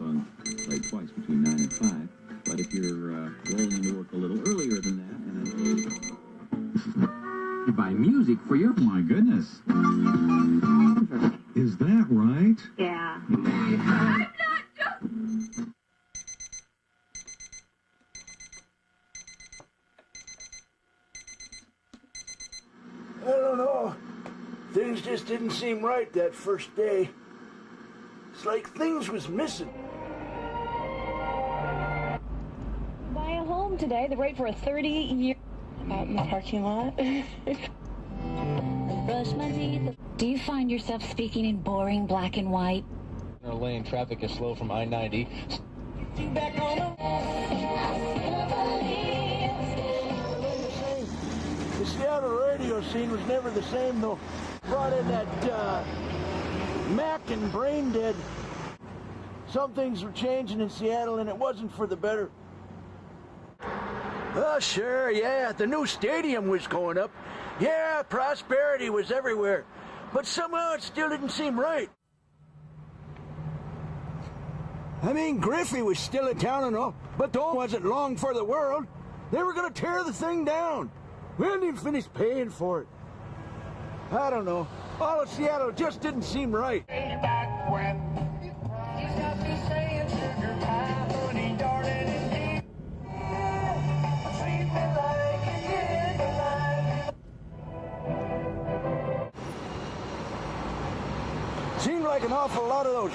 on like twice between 9 and 5. But if you're rolling into work a little earlier than that, you buy music for your... My goodness. Is that right? Yeah. I don't know. Things just didn't seem right that first day. It's like things was missing. Buy a home today. They wait for a 30-year... Out in the parking lot. Brush my teeth. Do you find yourself speaking in boring black and white? Our lane traffic is slow from I-90. Back on the Seattle radio scene was never the same, though. Brought in that Mac and Brain Dead. Some things were changing in Seattle, and it wasn't for the better. Oh, sure, yeah, the new stadium was going up. Yeah, prosperity was everywhere. But somehow it still didn't seem right. I mean, Griffey was still in town and all, but though it wasn't long for the world. They were going to tear the thing down. We hadn't even finished paying for it. I don't know. All of Seattle just didn't seem right. Back when you got me saying sugar pie, honey, darling, and deep. Treat me like you did the life. Seemed like an awful lot of those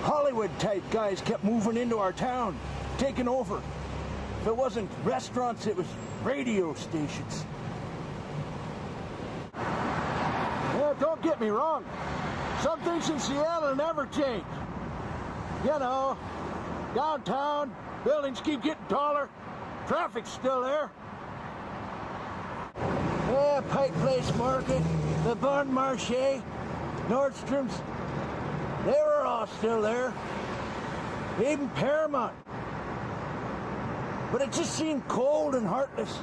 Hollywood-type guys kept moving into our town, taking over. If it wasn't restaurants, it was radio stations. Yeah, don't get me wrong. Some things in Seattle never change. You know, downtown, buildings keep getting taller, traffic's still there. Yeah, Pike Place Market, the Bon Marché, Nordstrom's, they were all still there. Even Paramount. But it just seemed cold and heartless.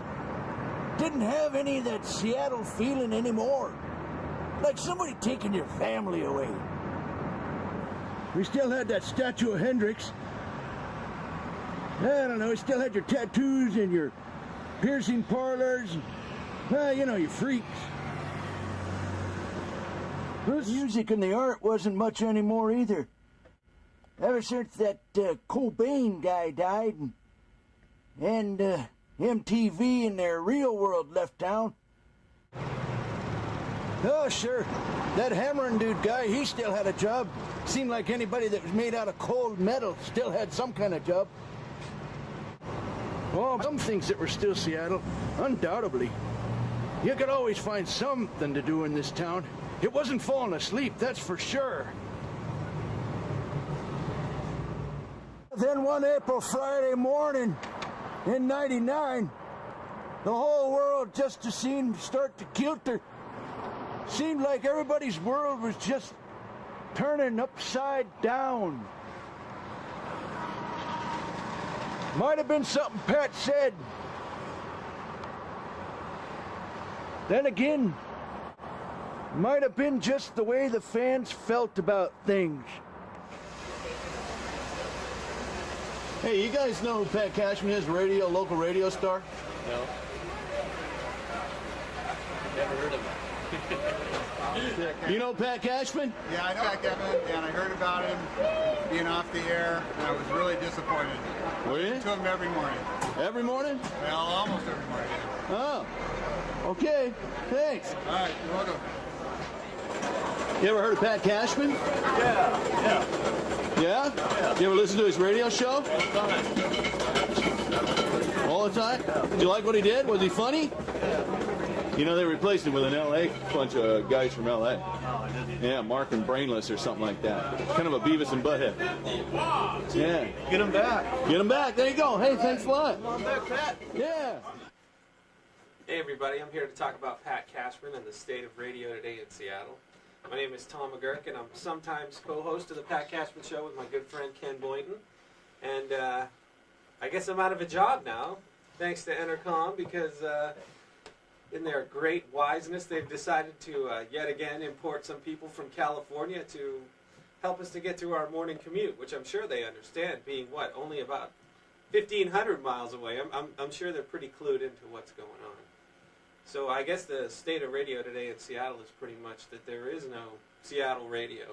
Didn't have any of that Seattle feeling anymore. Like somebody taking your family away. We still had that statue of Hendrix. I don't know, we still had your tattoos and your piercing parlors. You know, you freaks. The music and the art wasn't much anymore either. Ever since that Cobain guy died and MTV and their Real World left town. Oh, sure. That Hammerin' dude guy, he still had a job. Seemed like anybody that was made out of cold metal still had some kind of job. Oh, some things that were still Seattle, undoubtedly. You could always find something to do in this town. It wasn't falling asleep, that's for sure. Then one April Friday morning in '99, the whole world just seemed to start to kilter. Seemed like everybody's world was just turning upside down. Might have been something Pat said. Then again, might have been just the way the fans felt about things. Hey, you guys know who Pat Cashman is, local radio star? No. Never heard of him. You know Pat Cashman? Yeah, I know Pat Cashman, and I heard about him being off the air, and I was really disappointed. Were you? I listen to him every morning. Every morning? Well, almost every morning. Oh, okay. Thanks. All right, you're welcome. You ever heard of Pat Cashman? Yeah. Yeah? You ever listen to his radio show? All the time? Did you like what he did? Was he funny? You know, they replaced him with an L.A. bunch of guys from L.A. Yeah, Mark and Brainless or something like that. Kind of a Beavis and Butthead. Yeah. Get him back. Get him back. There you go. Hey, thanks a lot. Come on back, Pat. Yeah. Hey everybody, I'm here to talk about Pat Cashman and the state of radio today in Seattle. My name is Tom McGurk, and I'm sometimes co-host of the Pat Cashman Show with my good friend Ken Boynton. And I guess I'm out of a job now, thanks to Entercom, because in their great wiseness, they've decided to yet again import some people from California to help us to get through our morning commute, which I'm sure they understand, being what, only about 1,500 miles away. I'm sure they're pretty clued into what's going on. So I guess the state of radio today in Seattle is pretty much that there is no Seattle radio,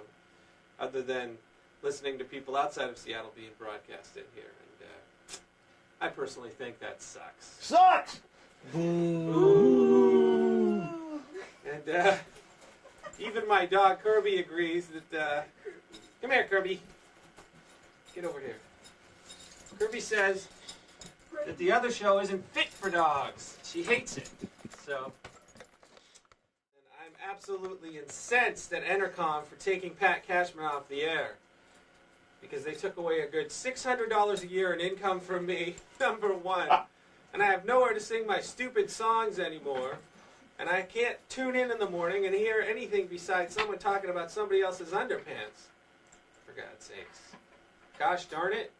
other than listening to people outside of Seattle being broadcast in here. And I personally think that sucks. Sucks! Ooh. And even my dog Kirby agrees that, come here Kirby, get over here. Kirby says that the other show isn't fit for dogs. She hates it. So, and I'm absolutely incensed at Entercom for taking Pat Cashman off the air, because they took away a good $600 a year in income from me, number one, and I have nowhere to sing my stupid songs anymore, and I can't tune in the morning and hear anything besides someone talking about somebody else's underpants, for God's sakes. Gosh darn it.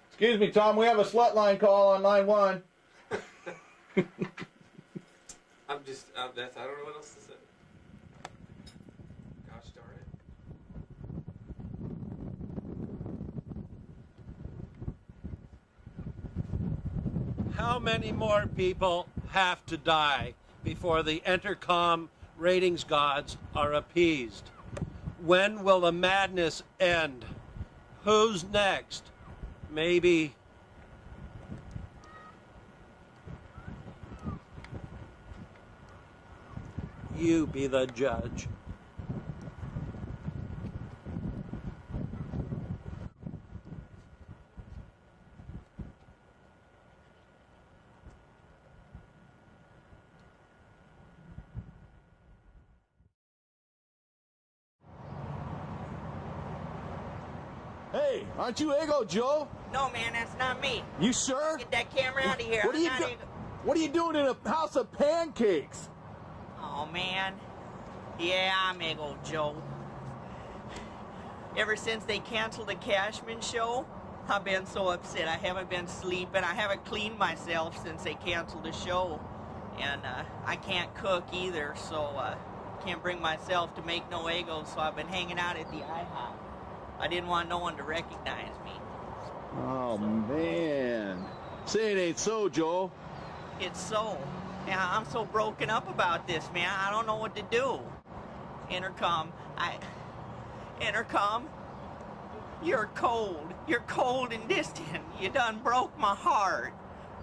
Excuse me, Tom, we have a slut line call on line 1. I don't know what else to say. Gosh darn it. How many more people have to die before the Entercom ratings gods are appeased? When will the madness end? Who's next? Maybe you be the judge. Hey, aren't you Ego Joe? No, man, that's not me. You sure? Get that camera out of here. What are you doing in a house of pancakes? Oh, man. Yeah, I'm Ego Joe. Ever since they canceled the Cashman show, I've been so upset. I haven't been sleeping. I haven't cleaned myself since they canceled the show. And I can't cook either, so can't bring myself to make no egos, so I've been hanging out at the IHOP. I didn't want no one to recognize me. Oh, man. Say it ain't so, Joe. It's so. Yeah, I'm so broken up about this, man. I don't know what to do. Intercom, you're cold. You're cold and distant. You done broke my heart.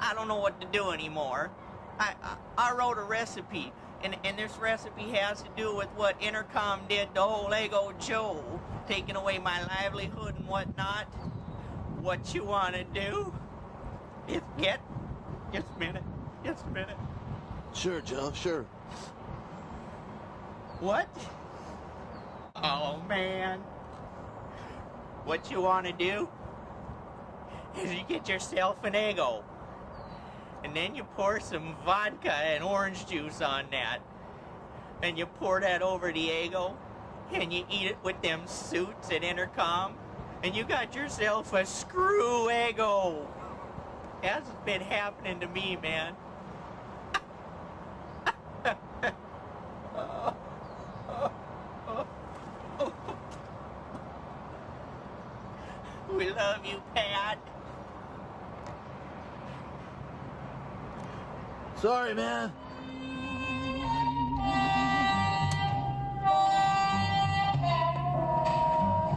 I don't know what to do anymore. I wrote a recipe, and this recipe has to do with what Intercom did to old Ego Joe, taking away my livelihood and whatnot. What you want to do is just a minute. Sure, Joe, sure. What? Oh, man. What you want to do is you get yourself an Eggo, and then you pour some vodka and orange juice on that, and you pour that over the Eggo, and you eat it with them suits at Intercom, and you got yourself a screw Eggo. That's been happening to me, man. We love you, Pat. Sorry, man.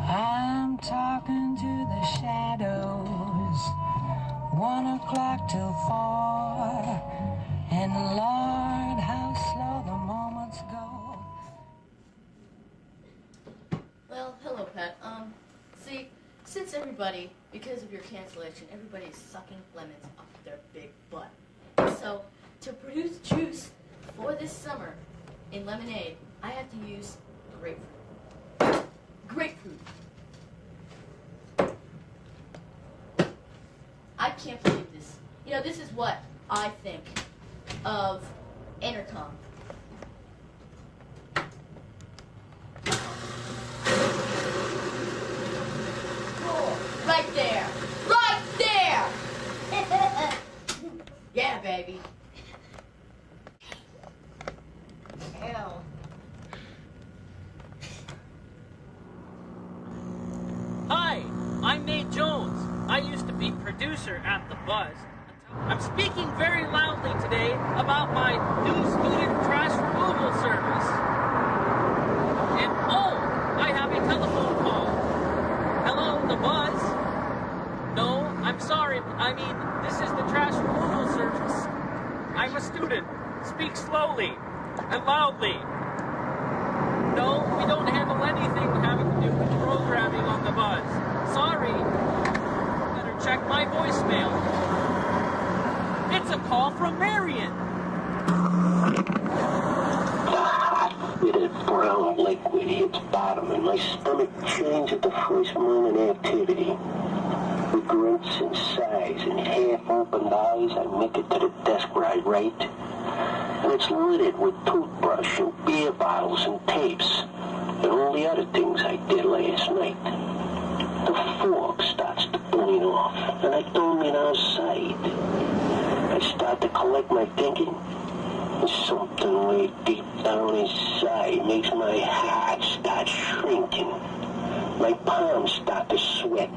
I'm talking to the shadows, 1 o'clock till 4, and Lord, how slow the moments go. Well, hello, Pat. See, since everybody, because of your cancellation, everybody's sucking lemons up their big butt. So, to produce juice for this summer in lemonade, I have to use grapefruit. Grapefruit. I can't believe this. You know, this is what I think of Intercom. Right there. Right there. Yeah, baby. Hell. producer at the Buzz. I'm speaking very loudly today about my new student trash removal service. And oh, I have a telephone call. Hello, the Buzz? No, I'm sorry. I mean, this is the trash removal service. I'm a student. Speak slowly and loudly. No, we don't handle anything having to do with programming on the Buzz. Sorry. Better check my voicemail. It's a call from Marion. With a brown liquid hits bottom and my stomach churns at the first moment of activity. With grunts and sighs and half-opened eyes, I make it to the desk where I write. And it's littered with toothbrush and beer bottles and tapes and all the other things I did last night. The fog starts to bleed off, and I don't mean outside. I start to collect my thinking, and something way deep down inside makes my heart start shrinking. My palms start to sweat,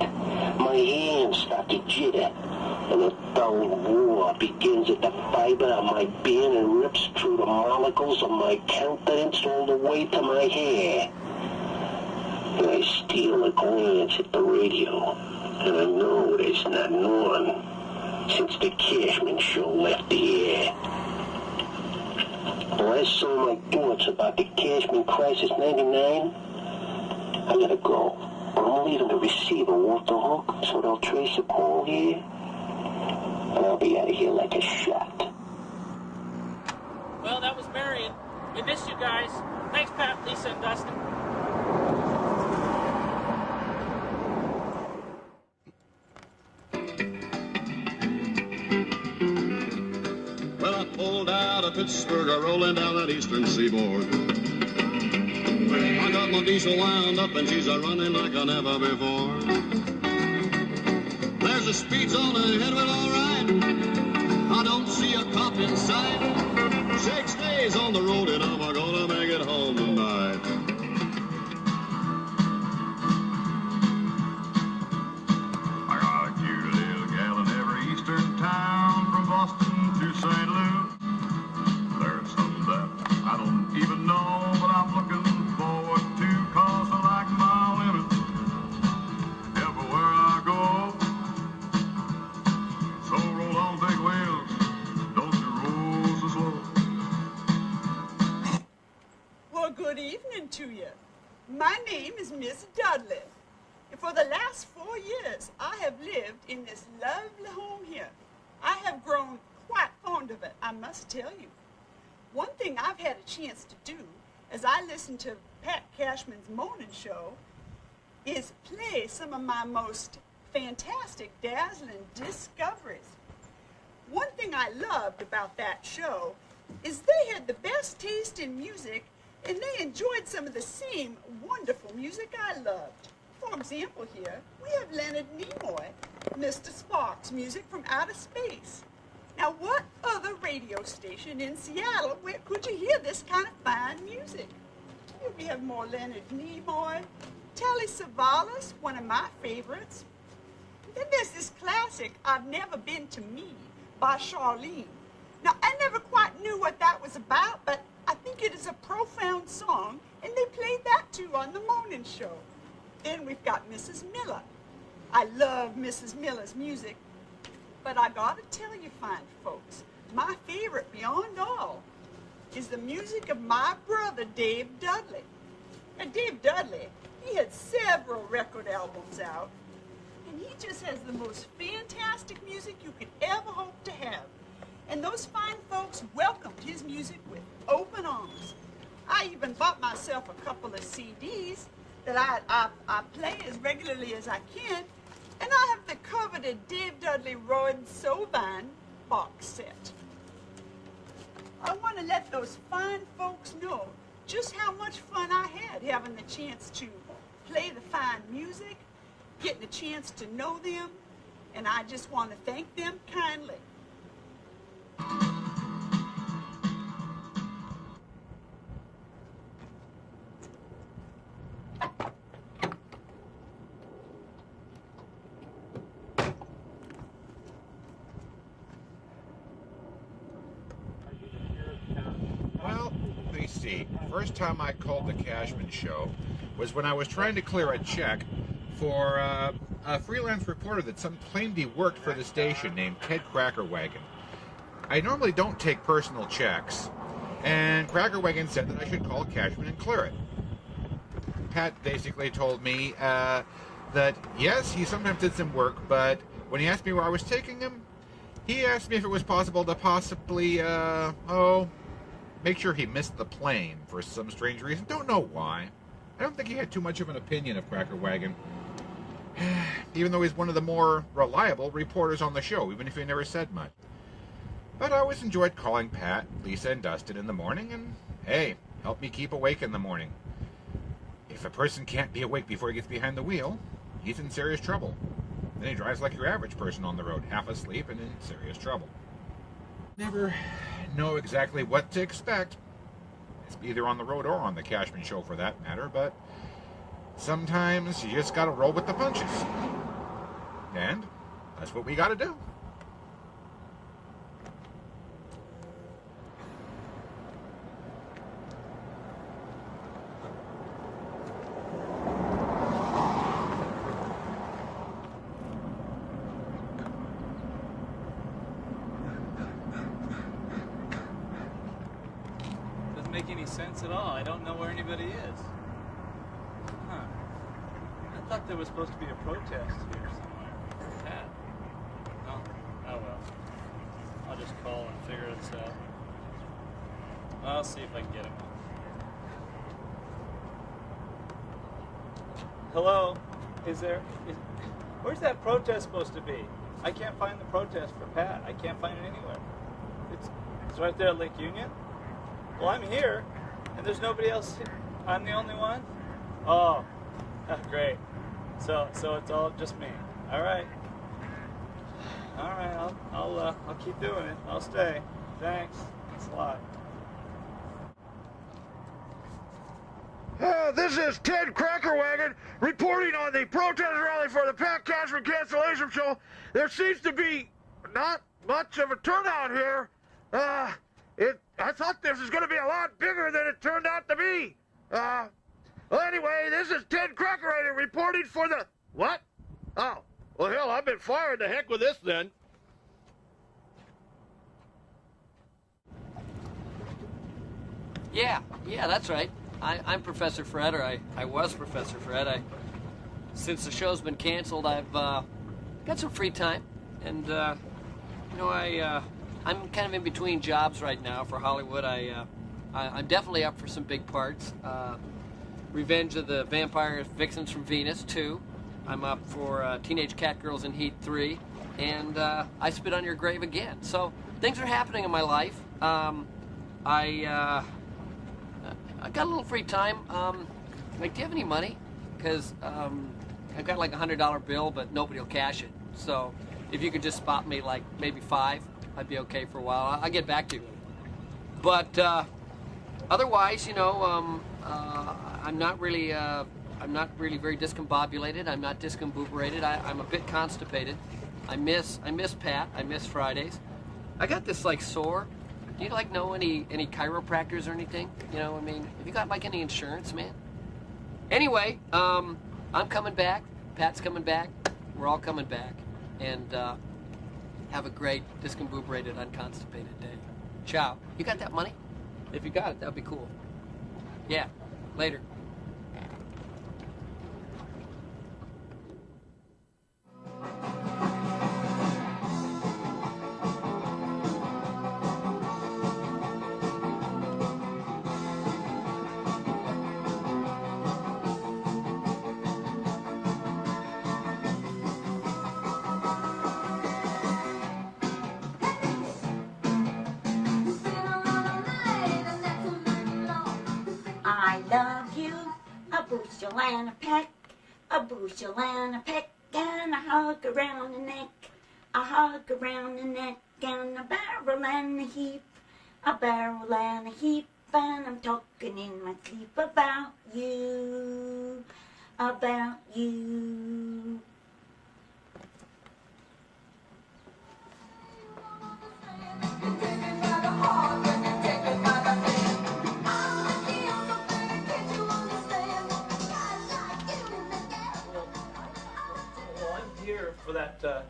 my hands start to jitter, and a dull roar begins at the fiber of my being and rips through the molecules of my countenance all the way to my hair. And I steal a glance at the radio, and I know it is not on since the Cashman show left the air. The last saw my thoughts about the Cashman Crisis 99, I gotta go. But I'm leaving the receiver off the hook so they'll trace the call here, and I'll be out of here like a shot. Well, that was Marion. We missed you guys. Thanks, Pat, Lisa, and Dustin. Well, I pulled out of Pittsburgh, rolling down that eastern seaboard. I got my diesel wound up and she's a-running like I never before. There's a speed zone ahead of it, all right. I don't see a cop in sight. 6 days on the road and I'm gonna make it home tonight. I got a cute little gal in every eastern town from Boston to St. Louis. There's some that I don't even know, but I'm looking forward to, 'cause I like my women everywhere I go. So roll on big wheels, don't you roll so slow. Well, good evening to you. My name is Miss Dudley, and for the last 4 years, I have lived in this lovely home here. I have grown quite fond of it, I must tell you. One thing I've had a chance to do as I listen to Pat Cashman's Morning Show is play some of my most fantastic, dazzling discoveries. One thing I loved about that show is they had the best taste in music, and they enjoyed some of the same wonderful music I loved. For example here, we have Leonard Nimoy, Mr. Sparks, music from outer space. Now, what other radio station in Seattle where could you hear this kind of fine music? Here we have more Leonard Nimoy, Telly Savalas, one of my favorites. Then there's this classic, I've Never Been to Me, by Charlene. Now, I never quite knew what that was about, but I think it is a profound song, and they played that too on the morning show. Then we've got Mrs. Miller. I love Mrs. Miller's music, but I gotta tell you, fine folks, my favorite beyond all is the music of my brother, Dave Dudley. And Dave Dudley, he had several record albums out, and he just has the most fantastic music you could ever hope to have. And those fine folks welcomed his music with open arms. I even bought myself a couple of CDs that I play as regularly as I can, and I have the coveted Dave Dudley Royd Sovine box set. I want to let those fine folks know just how much fun I had having the chance to play the fine music, getting a chance to know them, and I just want to thank them kindly. see. First time I called the Cashman Show was when I was trying to clear a check for a freelance reporter that some claimed he worked for the station named Ted Crackerwagon. I normally don't take personal checks, and Crackerwagon said that I should call Cashman and clear it. Pat basically told me that, yes, he sometimes did some work, but when he asked me where I was taking him, he asked me if it was possible to possibly, make sure he missed the plane for some strange reason. Don't know why. I don't think he had too much of an opinion of Crackerwagon, even though he's one of the more reliable reporters on the show, even if he never said much. But I always enjoyed calling Pat, Lisa, and Dustin in the morning, and hey, help me keep awake in the morning. If a person can't be awake before he gets behind the wheel, he's in serious trouble. Then he drives like your average person on the road, half asleep and in serious trouble. Never know exactly what to expect. It's either on the road or on the Cashman Show for that matter, but sometimes you just gotta roll with the punches. And that's what we gotta do. Make any sense at all. I don't know where anybody is. Huh. I thought there was supposed to be a protest here somewhere. Pat. Oh well. I'll just call and figure this out. I'll see if I can get him. Hello? Where's that protest supposed to be? I can't find the protest for Pat. I can't find it anywhere. It's right there at Lake Union? Well, I'm here, and there's nobody else. I'm the only one? Oh, great. So it's all just me. All right. I'll keep doing it. I'll stay. Thanks. Thanks a lot. This is Ted Crackerwagon reporting on the protest rally for the Pat Cashman cancellation show. There seems to be not much of a turnout here. I thought this was going to be a lot bigger than it turned out to be. Well, anyway, this is Ted Crackerwagon reporting for the... What? Oh, well, hell, I've been fired. The heck with this, then. Yeah, that's right. I'm Professor Fred, or I was Professor Fred. Since the show's been canceled, I've got some free time, and I'm kind of in between jobs right now for Hollywood. I'm definitely up for some big parts. Revenge of the Vampire Vixens from Venus 2. I'm up for Teenage Catgirls in Heat 3, and I Spit on Your Grave again. So things are happening in my life. I got a little free time. Like, do you have any money? Because I've got like a $100 bill, but nobody will cash it. So if you could just spot me like maybe 5, I'd be okay for a while. I'll get back to you. But otherwise, I'm not really very discombobulated. I'm not discombobulated. I'm a bit constipated. I miss Pat. I miss Fridays. I got this like sore. Do you like know any chiropractors or anything? Have you got like any insurance, man? Anyway, I'm coming back. Pat's coming back. We're all coming back. And have a great discombobulated, unconstipated day. Ciao. You got that money? If you got it, that'd be cool. Yeah. Later. I love you, a bushel and a peck, a bushel and a peck, and a hug around the neck, a hug around the neck, and a barrel and a heap, a barrel and a heap, and I'm talking in my sleep about you, about you.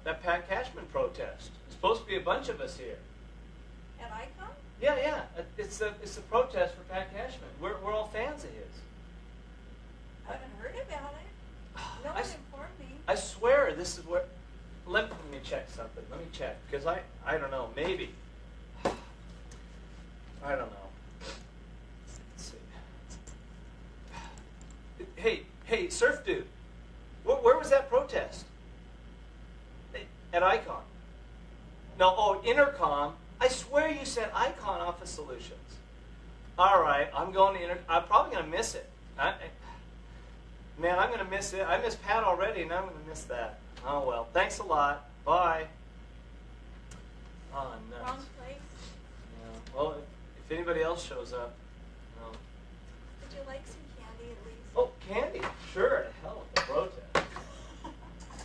that Pat Cashman protest. There's supposed to be a bunch of us here. At Icon? Yeah. It's a protest for Pat Cashman. We're all fans of his. I haven't heard about it. No one informed me. I swear this is where... Let me check something. Let me check. Because I don't know. Maybe. I don't know. Let's see. Hey, Surf Dude. Where was that protest? At Icon. No, Intercom. I swear you said Icon Office Solutions. All right, I'm going to I'm probably going to miss it. Man, I'm going to miss it. I miss Pat already, and I'm going to miss that. Oh, well. Thanks a lot. Bye. Oh, nuts. Wrong place. Yeah. Well, if anybody else shows up, Would you like some candy at least? Oh, candy. Sure. To hell with the protest.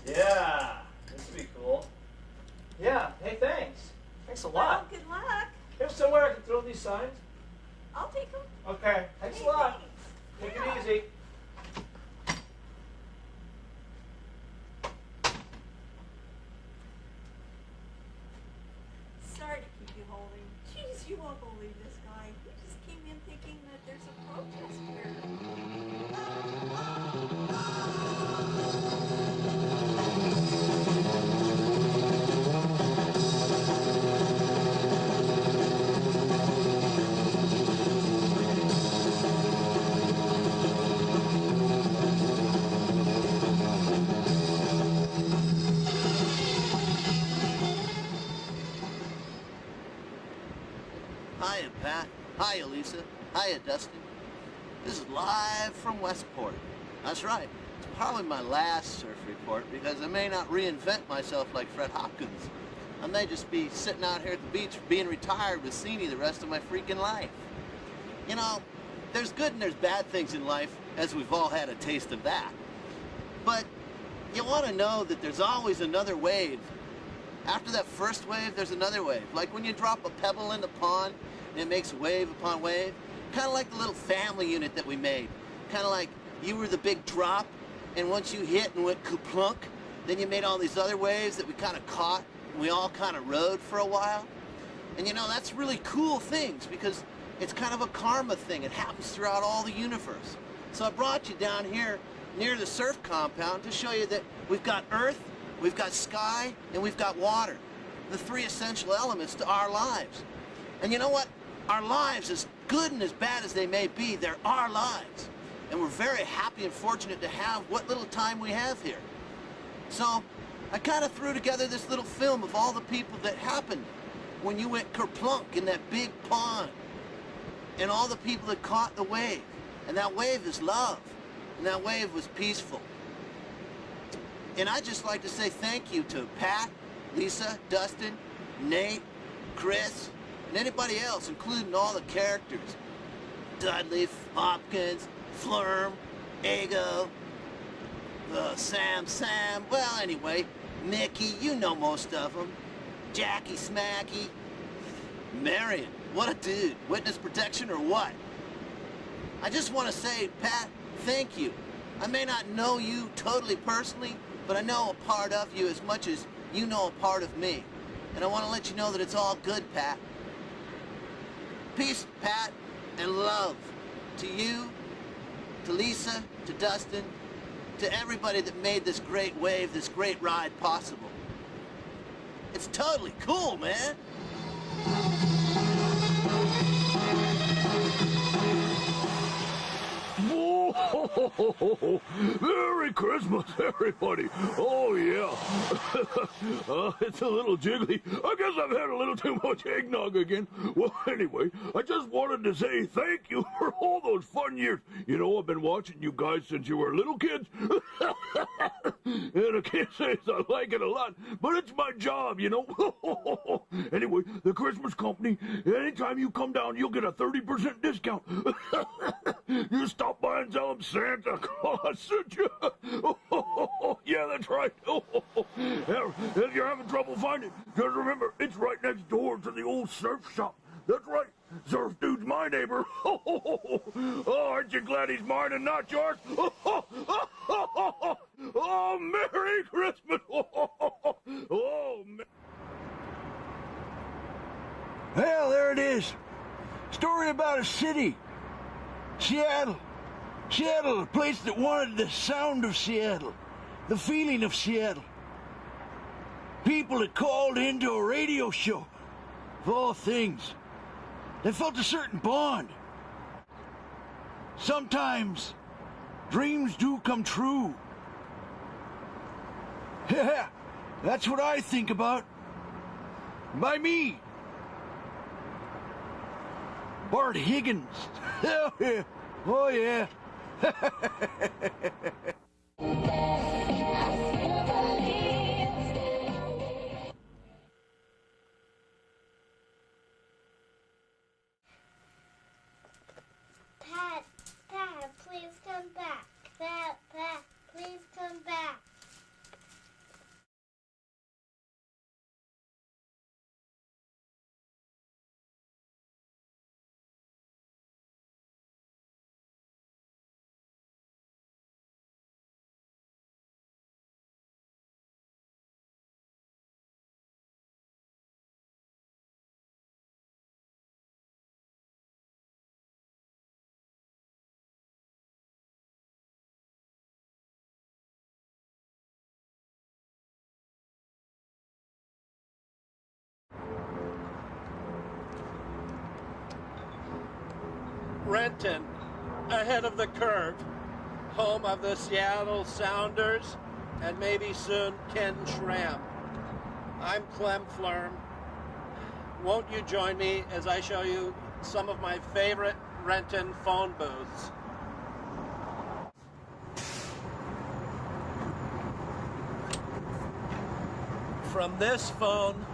Yeah. This would be cool. Yeah. Hey, thanks. Thanks a lot. Well, good luck. There's somewhere I can throw these signs? I'll take them. Okay. Thanks a lot. Take it easy. Sorry to keep you holding. Jeez, you won't believe this guy. He just came in thinking that there's a protest here. Hiya, Pat. Hiya, Lisa. Hiya, Dustin. This is live from Westport. That's right. It's probably my last surf report because I may not reinvent myself like Fred Hopkins. I may just be sitting out here at the beach being retired with Cini the rest of my freaking life. You know, there's good and there's bad things in life, as we've all had a taste of that. But you want to know that there's always another wave. After that first wave, there's another wave. Like when you drop a pebble in the pond and it makes wave upon wave. Kind of like the little family unit that we made. Kind of like you were the big drop, and once you hit and went kaplunk, then you made all these other waves that we kind of caught, and we all kind of rode for a while. And you know, that's really cool things because it's kind of a karma thing. It happens throughout all the universe. So I brought you down here near the surf compound to show you that we've got earth, we've got sky, and we've got water. The three essential elements to our lives. And you know what? Our lives, as good and as bad as they may be, they're our lives. And we're very happy and fortunate to have what little time we have here. So I kind of threw together this little film of all the people that happened when you went kerplunk in that big pond. And all the people that caught the wave. And that wave is love. And that wave was peaceful. And I'd just like to say thank you to Pat, Lisa, Dustin, Nate, Chris, and anybody else, including all the characters. Dudley, Hopkins, Flurm, Ego, Sam, well anyway, Mickey, you know most of them. Jackie Smacky, Marion, what a dude. Witness protection or what? I just want to say, Pat, thank you. I may not know you totally personally, but I know a part of you as much as you know a part of me. And I want to let you know that it's all good, Pat. Peace, Pat, and love to you, to Lisa, to Dustin, to everybody that made this great wave, this great ride possible. It's totally cool, man. Whoa! Merry Christmas, everybody! Oh, yeah. It's a little jiggly. I guess I've had a little too much eggnog again. Well, anyway, I just wanted to say thank you for all those fun years. You know, I've been watching you guys since you were little kids. And I can't say I like it a lot, but it's my job, you know? Anyway, the Christmas company, anytime you come down, you'll get a 30% discount. You stop by and tell them Santa Claus sent you. Yeah, that's right. If you're having trouble finding it, just remember, it's right next door to the old surf shop. That's right. Surf Dude's my neighbor. Oh, aren't you glad he's mine and not yours? Oh, Merry Christmas. Oh, man. Well, there it is. Story about a city. Seattle. Seattle, a place that wanted the sound of Seattle, the feeling of Seattle. People that called into a radio show, of all things. They felt a certain bond. Sometimes dreams do come true. Yeah, that's what I think about. By me. Bart Higgins. Oh yeah. Oh yeah. Pat, please come back. Pat, please come back. Renton, ahead of the curve, home of the Seattle Sounders, and maybe soon Ken Schramm. I'm Clem Flurm. Won't you join me as I show you some of my favorite Renton phone booths? From this phone,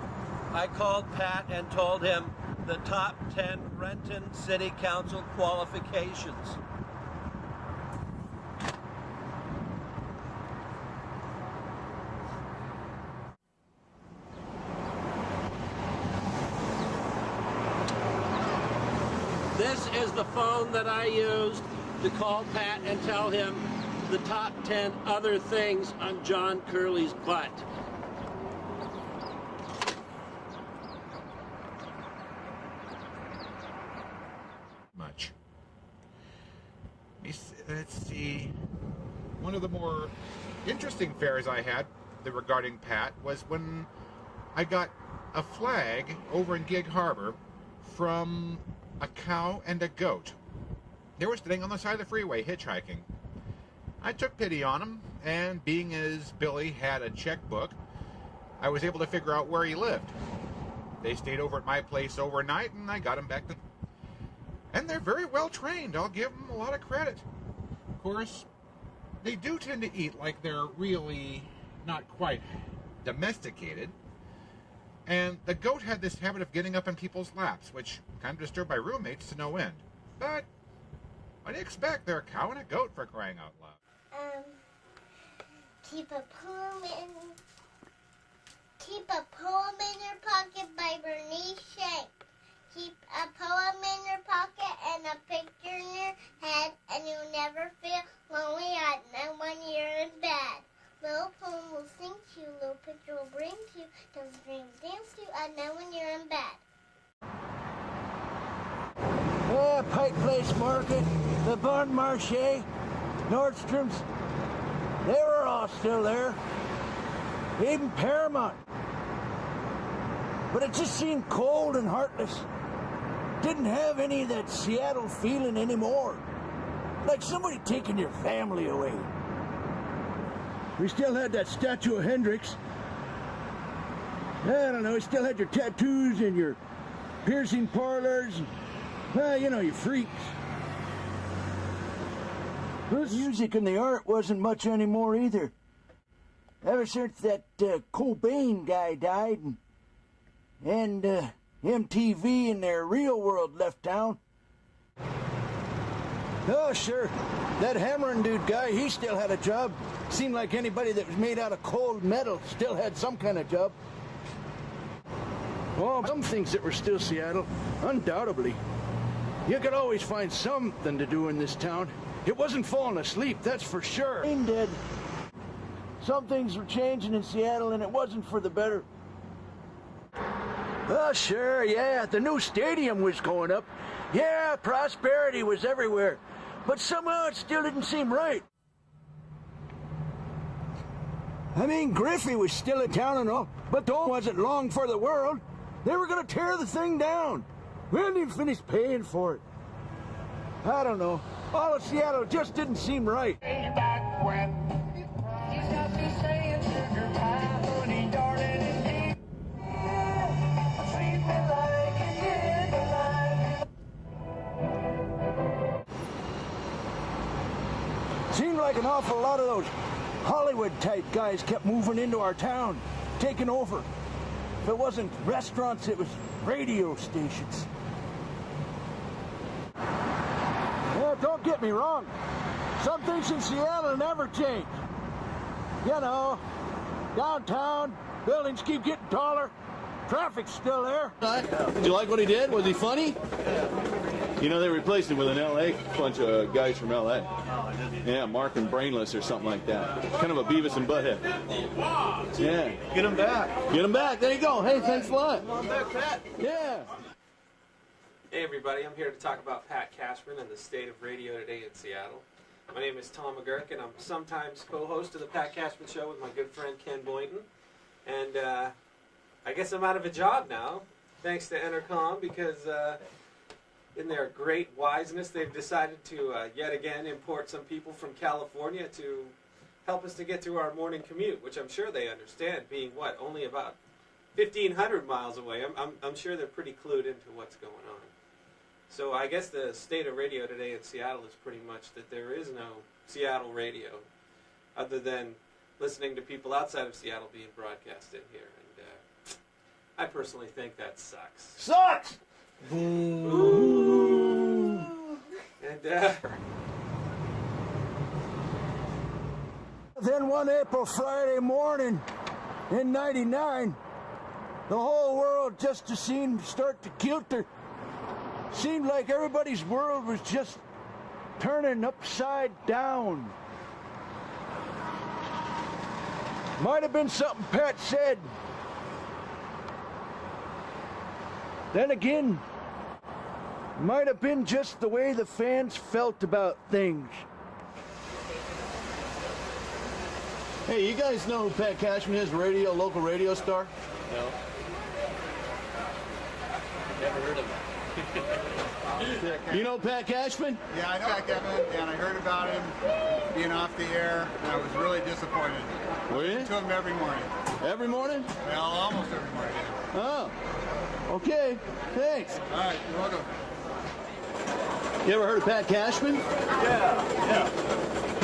I called Pat and told him the top 10 Renton City Council qualifications. This is the phone that I used to call Pat and tell him the top 10 other things on John Curley's butt. Much. Let's see. One of the more interesting fairs I had regarding Pat was when I got a flag over in Gig Harbor from a cow and a goat. They were sitting on the side of the freeway hitchhiking. I took pity on them, and being as Billy had a checkbook, I was able to figure out where he lived. They stayed over at my place overnight, and I got them back to... And they're very well trained. I'll give them a lot of credit. Of course, they do tend to eat like they're really not quite domesticated. And the goat had this habit of getting up in people's laps, which kind of disturbed my roommates to no end. But what do you expect? They're a cow and a goat, for crying out loud. Keep a poem in your pocket by Bernice Shank. Keep a poem in your pocket and a picture in your head, and you'll never feel lonely at night when you're in bed. Little poem will sing to you, little picture will bring to you, does dreams dance to you at night when you're in bed. Yeah, Pike Place Market, the Bon Marché, Nordstrom's, they were all still there. Even Paramount. But it just seemed cold and heartless. Didn't have any of that Seattle feeling anymore. Like somebody taking your family away. We still had that statue of Hendrix. I don't know, we still had your tattoos and your piercing parlors. And, well, you know, you freaks. The music and the art wasn't much anymore either. Ever since that Cobain guy died and MTV and their Real World left town. Oh, sure. That Hammerin' dude guy, he still had a job. Seemed like anybody that was made out of cold metal still had some kind of job. Oh, some things that were still Seattle, undoubtedly. You could always find something to do in this town. It wasn't falling asleep, that's for sure. Brain dead. Some things were changing in Seattle, and it wasn't for the better. Oh, sure, yeah, the new stadium was going up. Yeah, prosperity was everywhere. But somehow it still didn't seem right. I mean, Griffey was still in town and all, but though it wasn't long for the world. They were going to tear the thing down. We hadn't even finished paying for it. I don't know. All of Seattle just didn't seem right. Back when you got me saying sugar pie, honey, darling, and treat me like you did like. Seemed like an awful lot of those Hollywood-type guys kept moving into our town, taking over. If it wasn't restaurants, it was radio stations. Yeah, don't get me wrong. Some things in Seattle never change. You know, downtown, buildings keep getting taller. Traffic's still there. Did you like what he did? Was he funny? You know, they replaced him with an LA bunch of guys from LA. Yeah, Mark and Brainless or something like that. Kind of a Beavis and Butthead. Yeah. Get him back. Get him back. There you go. Hey, thanks a lot. Come on back, Pat. Yeah. Hey everybody, I'm here to talk about Pat Cashman and the state of radio today in Seattle. My name is Tom McGurk, and I'm sometimes co-host of the Pat Cashman Show with my good friend Ken Boynton. And I guess I'm out of a job now, thanks to Entercom, because in their great wiseness, they've decided to yet again import some people from California to help us to get through our morning commute, which I'm sure they understand, being what, only about 1,500 miles away. I'm sure they're pretty clued into what's going on. So I guess the state of radio today in Seattle is pretty much that there is no Seattle radio, other than listening to people outside of Seattle being broadcast in here. And I personally think that sucks. Sucks! Ooh. And Then one April Friday morning in '99, the whole world just seemed to start to kilter. Seemed like everybody's world was just turning upside down. Might have been something Pat said. Then again, might have been just the way the fans felt about things. Hey, you guys know who Pat Cashman is, local radio star? No. Never heard of him. You know Pat Cashman? Yeah, I know Pat Cashman, and I heard about him being off the air, and I was really disappointed. Were you? To him every morning. Every morning? Well, almost every morning. Oh, okay. Thanks. All right, you're welcome. You ever heard of Pat Cashman? Yeah.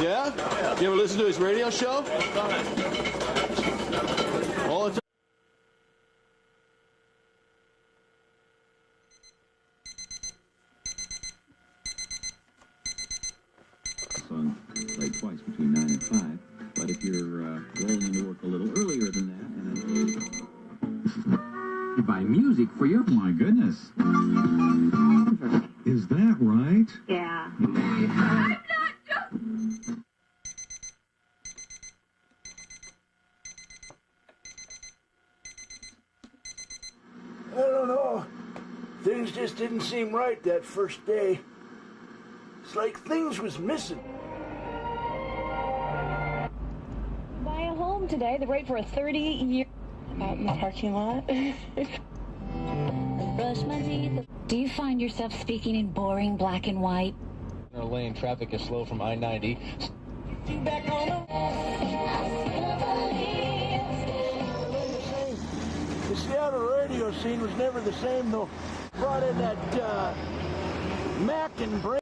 Yeah? You ever listen to his radio show? All the time. On like twice between 9 and 5, but if you're rolling into work a little earlier than that, and buy music for your... My goodness. Is that right? Yeah. I don't know. Things just didn't seem right that first day. It's like things was missing. Buy a home today. The rate for a 30-year... Out in the parking lot. Brush my teeth. Do you find yourself speaking in boring black and white? Our lane traffic is slow from I-90. The Seattle radio scene was never the same, though. Brought in that Mac and Brain.